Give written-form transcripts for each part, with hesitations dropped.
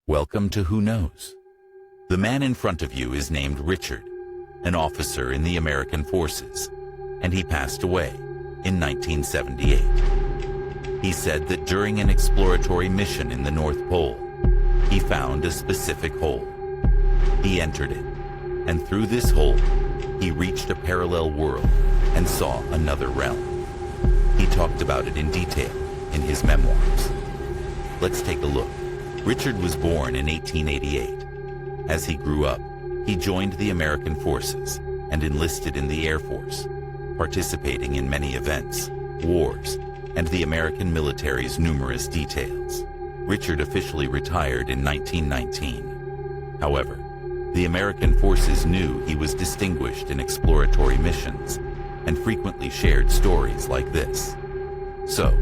Welcome to Who Knows. The man in front of you is named Richard, an officer in the American forces, and he passed away in 1978. He said that during an exploratory mission in the North Pole, he found a specific hole. He entered it, and through this hole, he reached a parallel world and saw another realm. He talked about it in detail in his memoirs. Let's take a look. Richard was born in 1888. As he grew up, he joined the American forces and enlisted in the Air Force, participating in many events, wars, and the American military's numerous details. Richard officially retired in 1919. However, the American forces knew he was distinguished in exploratory missions and frequently shared stories like this. So,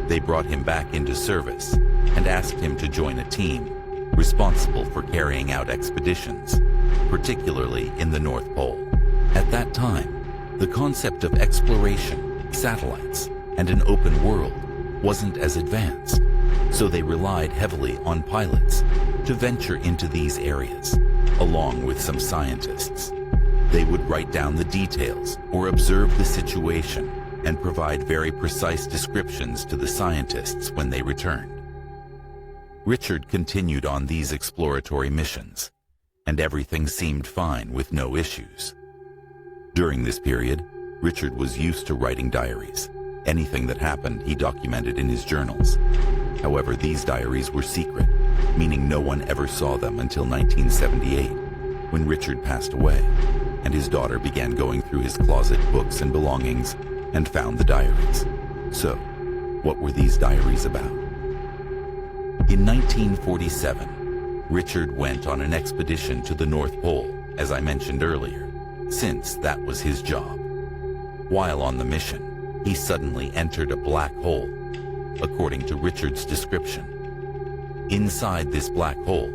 they brought him back into service and asked him to join a team responsible for carrying out expeditions, particularly in the North Pole. At that time, the concept of exploration, satellites, and an open world wasn't as advanced, so they relied heavily on pilots to venture into these areas, along with some scientists. They would write down the details or observe the situation and provide very precise descriptions to the scientists when they returned. Richard continued on these exploratory missions, and everything seemed fine with no issues. During this period, Richard was used to writing diaries. Anything that happened, he documented in his journals. However, these diaries were secret, meaning no one ever saw them until 1978, when Richard passed away, and his daughter began going through his closet, books, and belongings and found the diaries. So, what were these diaries about? In 1947, Richard went on an expedition to the North Pole, as I mentioned earlier, since that was his job. While on the mission, he suddenly entered a black hole, according to Richard's description. Inside this black hole,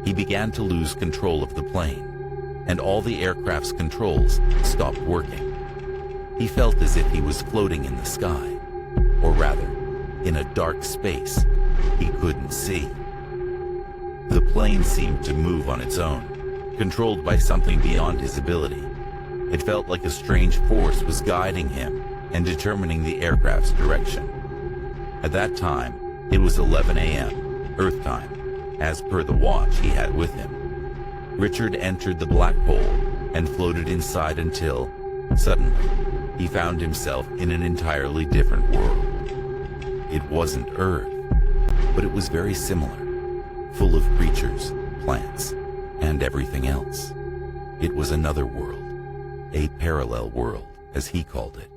he began to lose control of the plane, and all the aircraft's controls stopped working. He felt as if he was floating in the sky, or rather, in a dark space he couldn't see. The plane seemed to move on its own, controlled by something beyond his ability. It felt like a strange force was guiding him and determining the aircraft's direction. At that time, it was 11 a.m., Earth time, as per the watch he had with him. Richard entered the black hole and floated inside until, suddenly, he found himself in an entirely different world. It wasn't Earth, but it was very similar, full of creatures, plants, and everything else. It was another world, a parallel world, as he called it.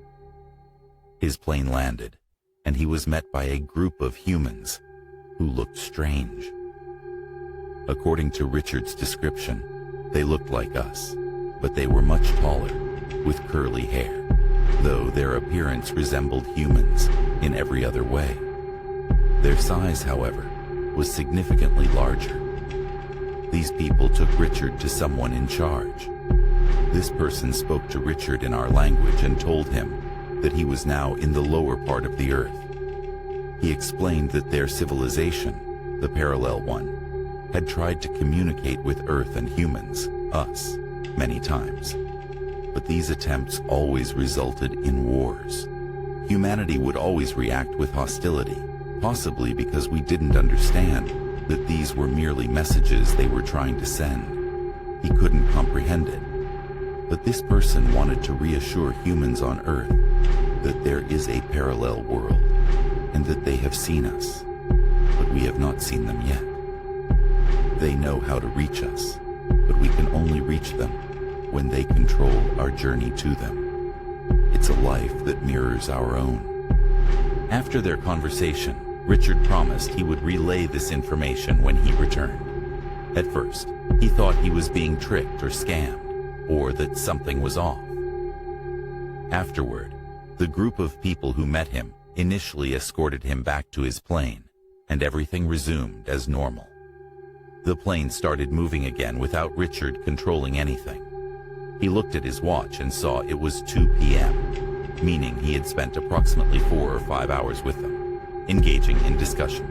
His plane landed, and he was met by a group of humans who looked strange. According to Richard's description, they looked like us, but they were much taller, with curly hair, though their appearance resembled humans in every other way. Their size, however, was significantly larger. These people took Richard to someone in charge. This person spoke to Richard in our language and told him that he was now in the lower part of the Earth. He explained that their civilization, the parallel one, had tried to communicate with Earth and humans, us, many times. But these attempts always resulted in wars. Humanity would always react with hostility, possibly because we didn't understand that these were merely messages they were trying to send. He couldn't comprehend it. But this person wanted to reassure humans on Earth that there is a parallel world and that they have seen us, but we have not seen them yet. They know how to reach us, but we can only reach them when they control our journey to them. It's a life that mirrors our own. After their conversation, Richard promised he would relay this information when he returned. At first, he thought he was being tricked or scammed, or that something was off. Afterward, the group of people who met him initially escorted him back to his plane, and everything resumed as normal. The plane started moving again without Richard controlling anything. He looked at his watch and saw it was 2 p.m., meaning he had spent approximately 4 or 5 hours with them, engaging in discussion.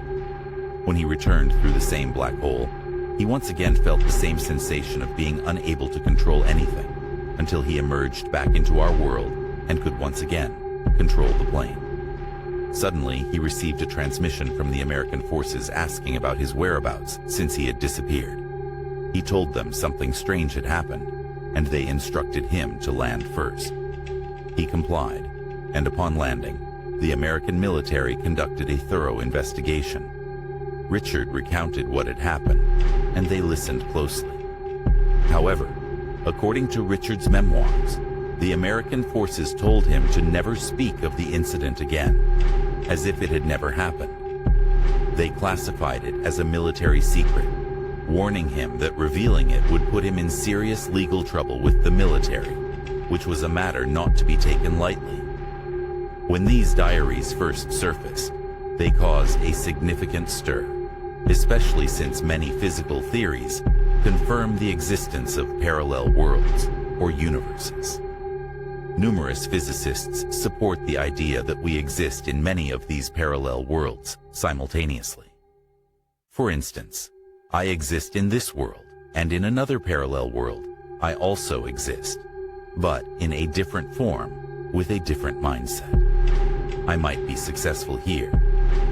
When he returned through the same black hole, he once again felt the same sensation of being unable to control anything until he emerged back into our world and could once again control the plane. Suddenly, he received a transmission from the American forces asking about his whereabouts since he had disappeared. He told them something strange had happened, and they instructed him to land first. He complied, and upon landing, the American military conducted a thorough investigation. Richard recounted what had happened, and they listened closely. However, according to Richard's memoirs, the American forces told him to never speak of the incident again, as if it had never happened. They classified it as a military secret, warning him that revealing it would put him in serious legal trouble with the military, which was a matter not to be taken lightly. When these diaries first surfaced, they caused a significant stir, especially since many physical theories confirm the existence of parallel worlds or universes. Numerous physicists support the idea that we exist in many of these parallel worlds simultaneously. For instance, I exist in this world, and in another parallel world, I also exist, but in a different form with a different mindset. I might be successful here,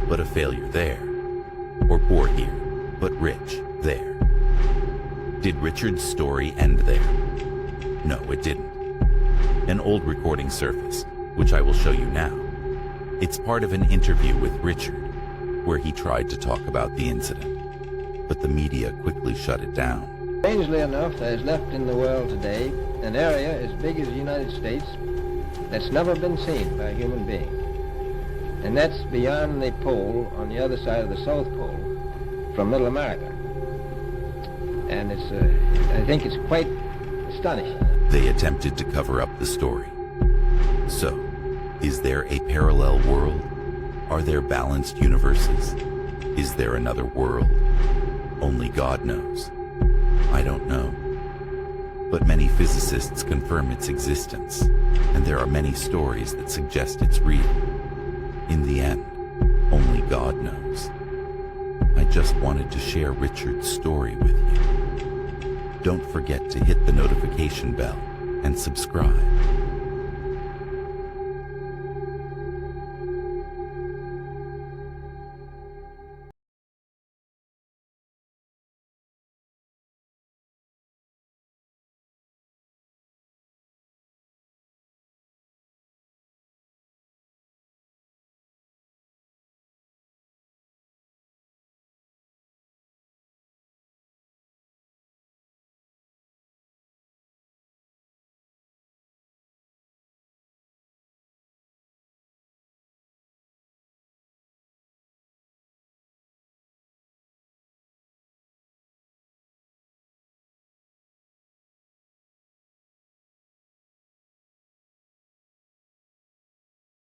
but a failure there, or poor here, but rich there. Did Richard's story end there? No, it didn't. An old recording surfaced, which I will show you now. It's part of an interview with Richard, where he tried to talk about the incident, but the media quickly shut it down. Strangely enough, there is left in the world today an area as big as the United States that's never been seen by a human being. And that's beyond the pole, on the other side of the South Pole, from Middle America. And I think it's quite astonishing. They attempted to cover up the story. So, is there a parallel world? Are there balanced universes? Is there another world? Only God knows. I don't know. But many physicists confirm its existence, and there are many stories that suggest it's real. In the end, only God knows. I just wanted to share Richard's story with you. Don't forget to hit the notification bell and subscribe.